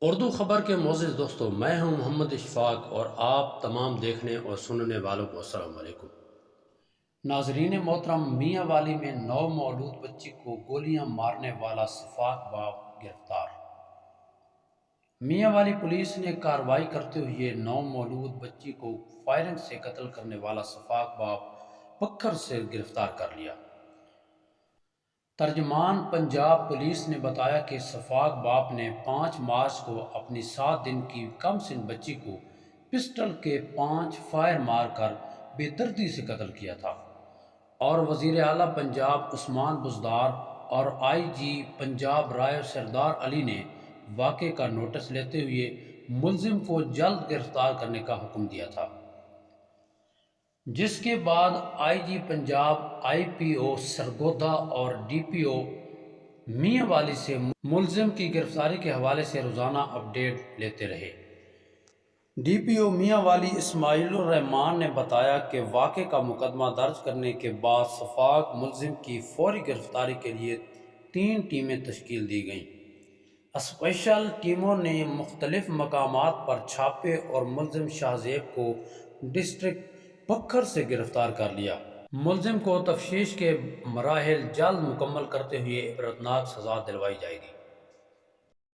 اردو خبر کے معزز دوستو، میں ہوں محمد اشفاق اور آپ تمام دیکھنے اور سننے والوں کو السلام علیکم۔ ناظرین محترم، میاں والی میں نو مولود بچی کو گولیاں مارنے والا سفاک باپ گرفتار۔ میاں والی پولیس نے کارروائی کرتے ہوئے نو مولود بچی کو فائرنگ سے قتل کرنے والا سفاک باپ پکھر سے گرفتار کر لیا۔ ترجمان پنجاب پولیس نے بتایا کہ سفاک باپ نے 5 مارچ کو اپنی 7 دن کی کم سن بچی کو پسٹل کے 5 فائر مار کر بے دردی سے قتل کیا تھا، اور وزیر اعلیٰ پنجاب عثمان بزدار اور آئی جی پنجاب رائے سردار علی نے واقعے کا نوٹس لیتے ہوئے ملزم کو جلد گرفتار کرنے کا حکم دیا تھا، جس کے بعد آئی جی پنجاب، آئی پی او سرگودھا اور ڈی پی او میاں والی سے ملزم کی گرفتاری کے حوالے سے روزانہ اپڈیٹ لیتے رہے۔ ڈی پی او میاں والی اسماعیل الرحمان نے بتایا کہ واقعے کا مقدمہ درج کرنے کے بعد سفاک ملزم کی فوری گرفتاری کے لیے 3 ٹیمیں تشکیل دی گئیں۔ اسپیشل ٹیموں نے مختلف مقامات پر چھاپے اور ملزم شاہزیب کو ڈسٹرکٹ پکھر سے گرفتار کر لیا۔ ملزم کو تفتیش کے مراحل جلد مکمل کرتے ہوئے عبرتناک سزا دلوائی جائے گی۔